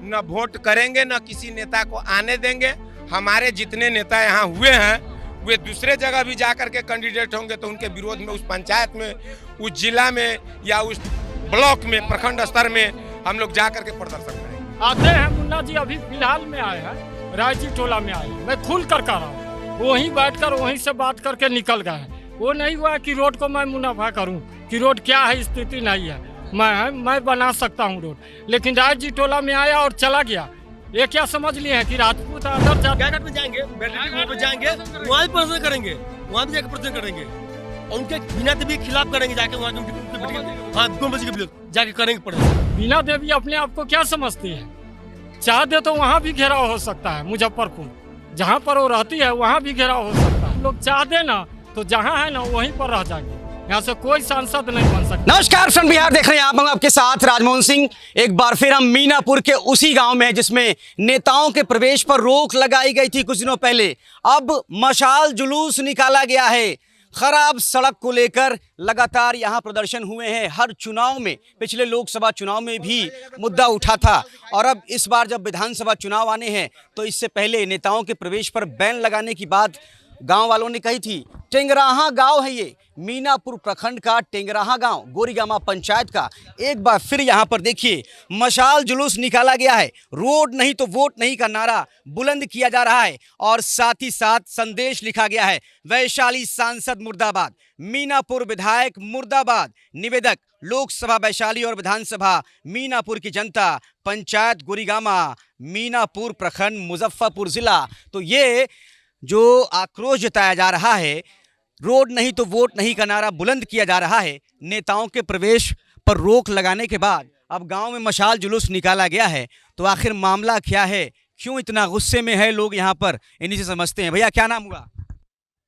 न वोट करेंगे न किसी नेता को आने देंगे। हमारे जितने नेता यहाँ हुए हैं वे दूसरे जगह भी जाकर के कैंडिडेट होंगे तो उनके विरोध में उस पंचायत में, उस जिला में या उस ब्लॉक में, प्रखंड स्तर में हम लोग जाकर के प्रदर्शन करेंगे। आते हैं मुन्ना जी, अभी फिलहाल में आए हैं, रायजी टोला में आए, मैं खुल कर रहा हूँ, वहीं बैठकर वहीं से बात करके निकल गए हैं। वो नहीं हुआ कि रोड को मैं मुनाफा करूँ कि रोड क्या है, स्थिति नहीं है, मैं बना सकता हूँ रोड, लेकिन रायजी टोला में आया और चला गया। ये क्या समझ लिए हैं कि राजपूत अंदर जाकर पे जाएंगे, पे जाएंगे, वहाँ भी प्रदर्शन करेंगे, वहाँ भी जाकर प्रदर्शन करेंगे और उनके बीना देवी के खिलाफ करेंगे, जाके वहाँ जाके करेंगे प्रदर्शन। बीना देवी अपने आप को क्या समझती है? चाह दे तो वहाँ भी घेराव हो सकता है, मुजफ्फरपुर जहाँ पर वो रहती है वहाँ भी घेराव हो सकता है। लोग चाह दे ना तो जहाँ है ना वहीं पर रह जाएंगे, यहाँ से कोई सांसद नहीं बन सकता। नमस्कार, सन बिहार देख रहे हैं आप, हम आपके साथ राजमोहन सिंह। एक बार फिर हम मीनापुर के उसी गांव में हैं जिसमें नेताओं के प्रवेश पर रोक लगाई गई थी कुछ दिनों पहले। अब मशाल जुलूस निकाला गया है। खराब सड़क को लेकर लगातार यहाँ प्रदर्शन हुए हैं। हर चुनाव में, पिछले लोकसभा चुनाव में भी मुद्दा उठा था और अब इस बार जब विधानसभा चुनाव आने हैं तो इससे पहले नेताओं के प्रवेश पर बैन लगाने की बात गांव वालों ने कही थी। टेंगराहा गांव है ये, मीनापुर प्रखंड का टेंगराहा गांव, गोरीगामा पंचायत का। एक बार फिर यहां पर देखिए मशाल जुलूस निकाला गया है। रोड नहीं तो वोट नहीं का नारा बुलंद किया जा रहा है और साथ ही साथ संदेश लिखा गया है, वैशाली सांसद मुर्दाबाद, मीनापुर विधायक मुर्दाबाद। निवेदक लोकसभा वैशाली और विधानसभा मीनापुर की जनता, पंचायत गोरीगामा, मीनापुर प्रखंड, मुजफ्फरपुर जिला। तो ये जो आक्रोश जताया जा रहा है, रोड नहीं तो वोट नहीं का नारा बुलंद किया जा रहा है, नेताओं के प्रवेश पर रोक लगाने के बाद अब गांव में मशाल जुलूस निकाला गया है। तो आखिर मामला क्या है, क्यों इतना गुस्से में है लोग यहाँ पर, इन्हीं से समझते हैं। भैया क्या नाम हुआ?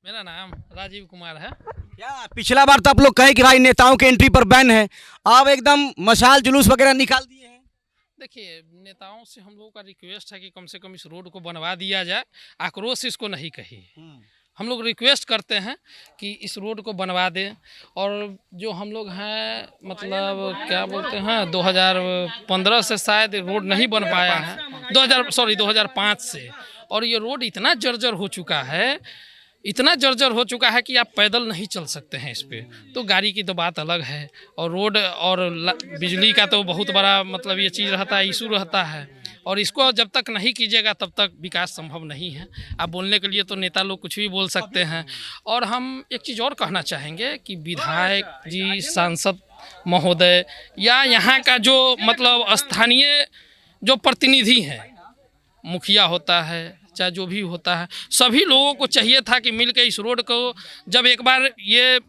मेरा नाम राजीव कुमार है। क्या पिछला बार तो आप लोग कहे कि भाई नेताओं के एंट्री पर बैन है, अब एकदम मशाल जुलूस वगैरह निकाल दिए हैं? देखिए, नेताओं से हम लोगों का रिक्वेस्ट है कि कम से कम इस रोड को बनवा दिया जाए। आक्रोश इसको नहीं कही, हम लोग रिक्वेस्ट करते हैं कि इस रोड को बनवा दें। और जो हम लोग हैं, मतलब क्या बोलते हैं, 2015 से शायद रोड नहीं बन पाया है, 2005 से। और ये रोड इतना जर्जर हो चुका है, इतना जर्जर हो चुका है कि आप पैदल नहीं चल सकते हैं इस पे। तो गाड़ी की तो बात अलग है, और रोड और बिजली का तो बहुत बड़ा मतलब ये चीज़ रहता है, इशू रहता है। और इसको जब तक नहीं कीजिएगा तब तक विकास संभव नहीं है। आप बोलने के लिए तो नेता लोग कुछ भी बोल सकते हैं। और हम एक चीज़ और कहना चाहेंगे कि विधायक जी, सांसद महोदय या यहाँ का जो मतलब स्थानीय जो प्रतिनिधि हैं, मुखिया होता है चाहे जो भी होता है, सभी लोगों को चाहिए था कि मिल के इस रोड को, जब एक बार ये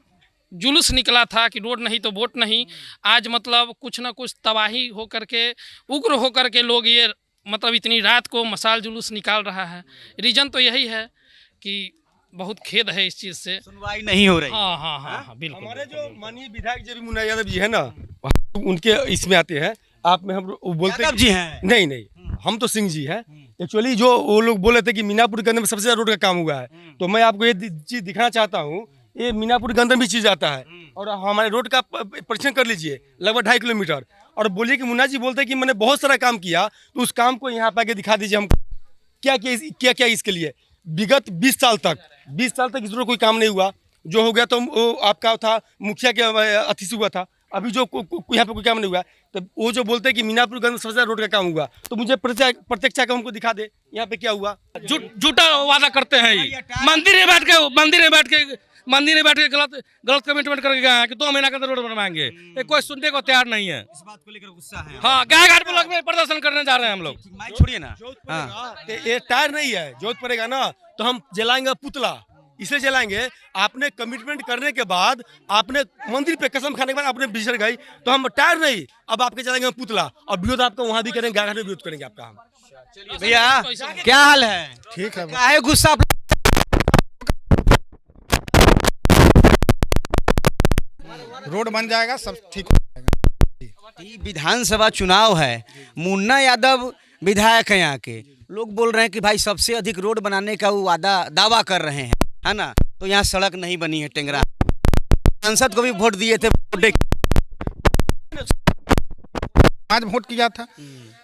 जुलूस निकला था कि रोड नहीं तो वोट नहीं, आज मतलब कुछ ना कुछ तबाही हो करके, उग्र हो करके लोग ये मतलब इतनी रात को मशाल जुलूस निकाल रहा है। रीज़न तो यही है कि बहुत खेद है इस चीज़ से, सुनवाई नहीं हो रही। हाँ हाँ हाँ हाँ बिल्कुल। हमारे जो माननीय विधायक जी मुन्ना यादव जी है ना, उनके इसमें आते हैं। आप में हम बोलते यादव जी हैं? नहीं, हम तो सिंह जी हैं। एक्चुअली जो वो लोग बोले थे कि मीनापुर के अंदर में सबसे ज्यादा रोड का काम हुआ है, तो मैं आपको ये चीज दिखाना चाहता हूँ। ये मीनापुर के अंदर भी चीज आता है और हमारे रोड का परीक्षण कर लीजिए, लगभग 2.5 किलोमीटर। और बोलिए कि मुन्ना जी बोलते हैं कि मैंने बहुत सारा काम किया, तो उस काम को यहाँ पे आके दिखा दीजिए हमको, क्या इसके लिए। विगत 20 साल तक इस रोड कोई काम नहीं हुआ। जो हो गया तो आपका था मुखिया के अति से हुआ था, अभी जो यहाँ पे कोई काम नहीं हुआ। तो वो जो बोलते हैं कि मीनापुर के अंदर सबसे ज्यादा रोड का काम हुआ, तो मुझे प्रत्यक्ष आकर हमको दिखा दे यहाँ पे क्या हुआ। झूठा वादा करते हैं। मंदिर में बैठ के गलत कमिटमेंट करके गए हैं कि 2 महीना के अंदर रोड बनवाएंगे। ये कोई सुनने को तैयार नहीं है। इस बात को लेकर गुस्सा है। हाँ, गाय घाट ब्लॉक में प्रदर्शन करने जा रहे हैं हम लोग। माइक छोड़िए ना। ये टायर नहीं है, जोत पड़ेगा ना तो हम जलाएंगे पुतला, इसलिए जलाएंगे। आपने कमिटमेंट करने के बाद, आपने मंदिर पे कसम खाने के बाद आपने बिछड़ गई, तो हम टायर नहीं, अब आपके जलाएंगे पुतला। और विरोध आपका वहाँ भी करेंगे, गाय घाट में विरोध करेंगे आपका हम। भैया क्या हाल है? ठीक है। काहे गुस्सा? रोड बन जाएगा, सब ठीक हो जाएगा। विधानसभा चुनाव है, मुन्ना यादव विधायक है यहाँ के, लोग बोल रहे हैं कि भाई सबसे अधिक रोड बनाने का वो दावा कर रहे हैं, है ना। तो यहाँ सड़क नहीं बनी है टेंगरा। सांसद को भी वोट दिए थे, आज वोट किया था,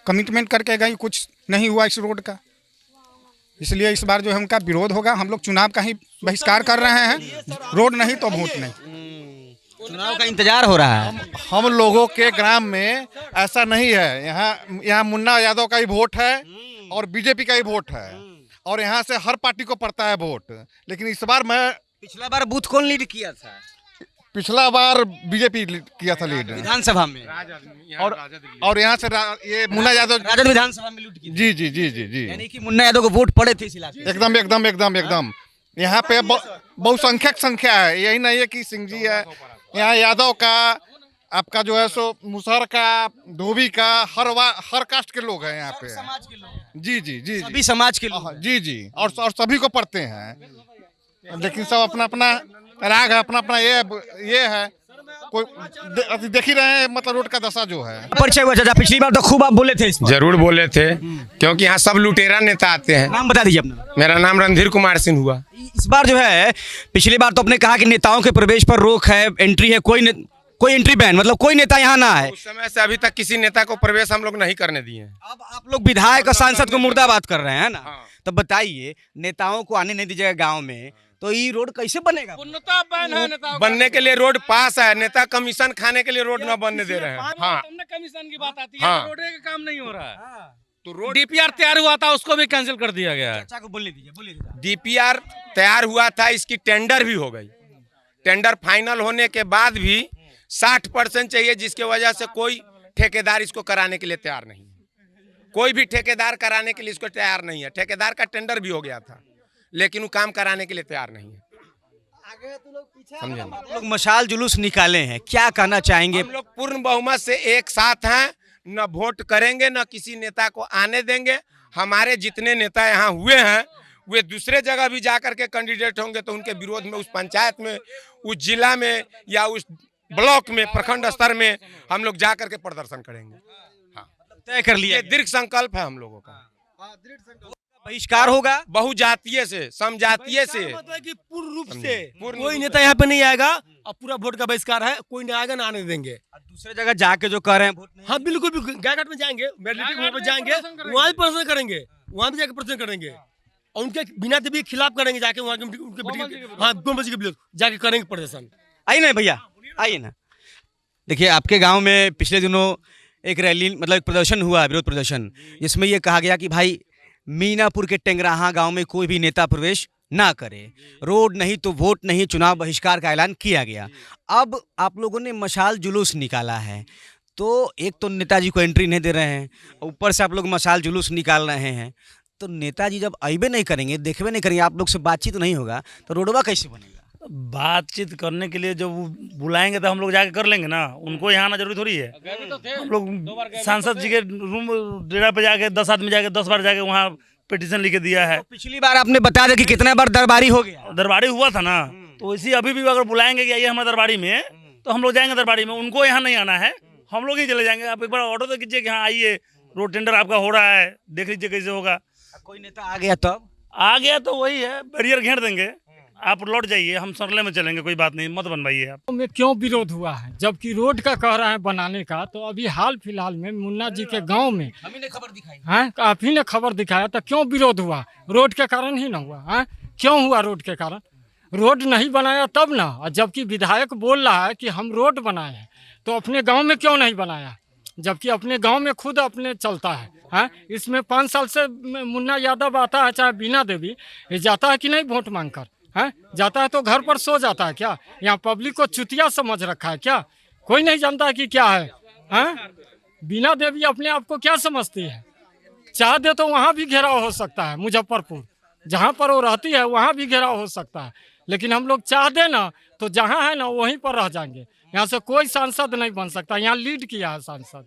कमिटमेंट करके गई, कुछ नहीं हुआ इस रोड का, इसलिए इस बार जो है उनका विरोध होगा। हम लोग चुनाव का ही बहिष्कार कर रहे हैं, रोड नहीं तो वोट नहीं। चुनाव का इंतजार हो रहा है। हम लोगों के ग्राम में ऐसा नहीं है। यहाँ मुन्ना यादव का ही वोट है और बीजेपी का ही वोट है और यहाँ से हर पार्टी को पड़ता है वोट। लेकिन इस बार पिछला बार बूथ कौन लीड किया था? पिछला बार बीजेपी किया था लीड विधानसभा में, और यहाँ से ये मुन्ना यादव राजद विधानसभा में लीड की। जी जी जी जी जी यानी कि मुन्ना यादव को वोट पड़े थे इस इलाके में। एकदम एकदम एकदम एकदम। यहाँ पे बहुसंख्यक संख्या है, यही नहीं है कि सिंह जी है। यहाँ यादव का, आपका जो है सो मुसहर का, धोबी का, हर कास्ट के लोग हैं यहाँ पे। समाज के लोग, जी जी जी सभी समाज के लोग। जी जी, और सभी को पढ़ते हैं, लेकिन सब अपना अपना राग है, अपना अपना ये है। कोई देख ही रहे हैं, मतलब रोड का दशा जो है। परिचय हुआ चाचा, पिछली बार तो खूब आप बोले थे इस पर। जरूर बोले थे, क्योंकि यहाँ सब लुटेरा नेता आते हैं। नाम बता दीजिए अपना। मेरा नाम रणधीर कुमार सिंह हुआ। इस बार जो है, पिछली बार तो आपने कहा कि नेताओं के प्रवेश पर रोक है, एंट्री है, कोई एंट्री बैन, मतलब कोई नेता यहाँ ना है। उस समय से अभी तक किसी नेता को प्रवेश हम लोग नहीं करने दिए हैं। अब आप लोग विधायक और सांसद को मुर्दाबाद कर रहे हैं ना, हाँ। तो बताइए, नेताओं को आने नहीं दीजिएगा गांव में, तो ये रोड कैसे बनेगा? पूर्णतः बैन है नेताओं का। बनने के लिए रोड पास है, नेता कमीशन खाने के लिए रोड न बनने दे रहे हैं। हाँ, तुमने कमीशन की बात आती है, हाँ। रोड का काम नहीं हो रहा है। तो रोड डीपीआर तैयार हुआ था, उसको भी कैंसिल कर दिया गया है। चाचा को बोलने दीजिए, बोलिए चाचा। डीपीआर तैयार हुआ था, इसकी टेंडर भी हो गई। टेंडर फाइनल होने के बाद भी 60% चाहिए, जिसके वजह से कोई ठेकेदार इसको कराने के लिए तैयार नहीं है। कोई भी ठेकेदार कराने के लिए इसको तैयार नहीं है। ठेकेदार का टेंडर भी हो गया था, लेकिन वो काम कराने के लिए तैयार नहीं है। समझे? आप लोग मशाल जुलूस निकाले हैं, क्या कहना चाहेंगे? हम लोग पूर्ण बहुमत से एक साथ हैं, न वोट करेंगे न किसी नेता को आने देंगे। हमारे जितने नेता यहाँ हुए हैं, वे दूसरे जगह भी जा करके कैंडिडेट होंगे तो उनके विरोध में उस पंचायत में, उस जिला में या उस ब्लॉक में, प्रखंड स्तर में हम लोग जा करके प्रदर्शन करेंगे। हाँ, तय कर लिया ये दृढ़ संकल्प है हम लोगों का। बहिष्कार होगा। बहुजातीय से, समजातीय से, मतलब कि पूर्ण रूप से पूर्ण कोई रूप नेता यहाँ पे नहीं आएगा और पूरा वोट का बहिष्कार है, कोई नहीं आएगा, ना आने देंगे। दूसरे जगह जाके जो कह रहे हैं वोट नहीं। हाँ बिल्कुल भी, गायघाट में जाएंगे, वहाँ पे जाएंगे, वहाँ भी प्रदर्शन करेंगे, वहाँ भी जाके प्रदर्शन करेंगे और उनके बिना देवी के खिलाफ करेंगे, जाके वहाँ उनके हाँ गोमती के विरोध जाके करेंगे प्रदर्शन। आइए ना भैया, आइए ना। देखिए, आपके गांव में पिछले दिनों एक रैली, मतलब एक प्रदर्शन हुआ, विरोध प्रदर्शन, जिसमें ये कहा गया कि भाई मीनापुर के टेंगराहा गांव में कोई भी नेता प्रवेश ना करे, रोड नहीं तो वोट नहीं, चुनाव बहिष्कार का ऐलान किया गया। अब आप लोगों ने मशाल जुलूस निकाला है, तो एक तो नेताजी को एंट्री नहीं दे रहे हैं, ऊपर से आप लोग मशाल जुलूस निकाल रहे हैं, तो नेताजी जब आइबे नहीं करेंगे, देखबे नहीं करेंगे, आप लोग से बातचीत नहीं होगा, तो रोडवा कैसे बनेगा? बातचीत करने के लिए जब वो बुलाएंगे तो हम लोग जाके कर लेंगे ना, उनको यहाँ आना जरूरी थोड़ी है। हम लोग सांसद जी के रूम डेरा पे जाके 10 आदमी जाके 10 बार जाके वहाँ पिटीशन लिख के दिया है। पिछली बार आपने बता दिया कि कितना बार दरबारी हो गया, दरबारी हुआ था ना, तो इसी अभी भी अगर बुलाएंगे कि आइए हमारे दरबारी में, तो हम लोग जाएंगे दरबारी में। उनको यहाँ नहीं आना है, हम लोग ही चले जाएंगे। आप एक बार ऑर्डर तो कीजिए कि हाँ आइए, रोड टेंडर आपका हो रहा है, देख लीजिए कैसे होगा। कोई नेता आ गया तब? आ गया तो वही है, बैरियर घेर देंगे, आप लौट जाइए, हम सरले में चलेंगे, कोई बात नहीं, मत बनवाइए आप। में क्यों विरोध हुआ है, जबकि रोड का कह रहे हैं बनाने का? तो अभी हाल फिलहाल में मुन्ना जी के गांव में खबर दिखाई हैं, आप ही ने खबर दिखाया, तो क्यों विरोध हुआ? रोड के कारण ही ना हुआ है? क्यों हुआ रोड के कारण? रोड नहीं बनाया तब ना, और जबकि विधायक बोल रहा है कि हम रोड बनाए हैं, तो अपने गांव में क्यों नहीं बनाया? जबकि अपने गांव में खुद अपने चलता है। इसमें 5 साल से मुन्ना यादव आता है, चाहे बीना देवी, ये जाता है कि नहीं वोट मांग कर? जाता है तो घर पर सो जाता है क्या? यहाँ पब्लिक को चुतिया समझ रखा है क्या? कोई नहीं जानता है कि क्या है? बीना देवी अपने आप को क्या समझती है? चाह दे तो वहाँ भी घेराव हो सकता है, मुजफ्फरपुर जहाँ पर वो रहती है वहाँ भी घेराव हो सकता है, लेकिन हम लोग चाह दे ना तो जहाँ है ना वहीं पर रह जाएंगे। यहाँ से कोई सांसद नहीं बन सकता। यहाँ लीड किया है सांसद,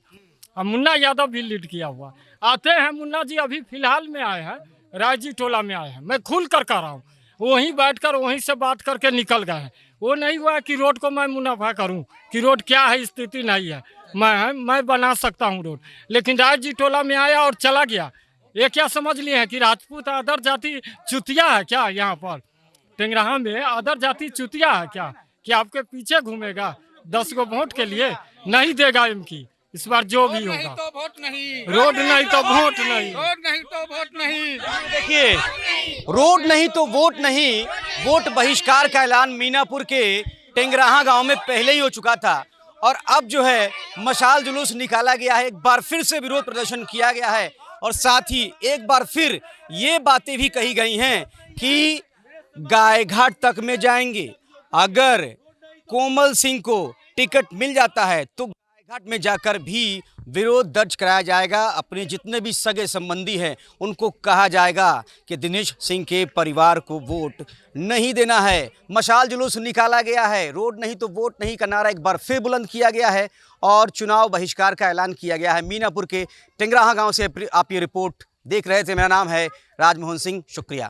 और मुन्ना यादव भी लीड किया हुआ। आते हैं मुन्ना जी, अभी फिलहाल में आए हैं, राजी टोला में आए हैं, मैं खुल कर रहा हूँ, वहीं बैठकर वहीं से बात करके निकल गए हैं। वो नहीं हुआ कि रोड को मैं मुनाफा करूं कि रोड क्या है, स्थिति नहीं है, मैं बना सकता हूं रोड, लेकिन राजी टोला में आया और चला गया। ये क्या समझ लिए हैं कि राजपूत अदर जाति चुतिया है क्या? यहाँ पर टेंगराहा में अदर जाति चुतिया है क्या कि आपके पीछे घूमेगा 10 गो वोट के लिए? नहीं देगा इनकी, इस बार जो भी नहीं होगा। तो वोट नहीं, रोड नहीं तो वोट नहीं। रोड नहीं तो वोट नहीं। देखिए, रोड नहीं तो वोट नहीं, वोट बहिष्कार का ऐलान मीनापुर के टेंगराहा गांव में पहले ही हो चुका था और अब जो है मशाल जुलूस निकाला गया है। एक बार फिर से विरोध प्रदर्शन किया गया है और साथ ही एक बार फिर ये बातें भी कही गई हैं कि गायघाट तक में जाएंगे। अगर कोमल सिंह को टिकट मिल जाता है तो गायघाट में जाकर भी विरोध दर्ज कराया जाएगा। अपने जितने भी सगे संबंधी हैं उनको कहा जाएगा कि दिनेश सिंह के परिवार को वोट नहीं देना है। मशाल जुलूस निकाला गया है, रोड नहीं तो वोट नहीं का नारा एक बार फिर बुलंद किया गया है और चुनाव बहिष्कार का ऐलान किया गया है। मीनापुर के टेंगराहा गांव से आप ये रिपोर्ट देख रहे थे। मेरा नाम है राजमोहन सिंह, शुक्रिया।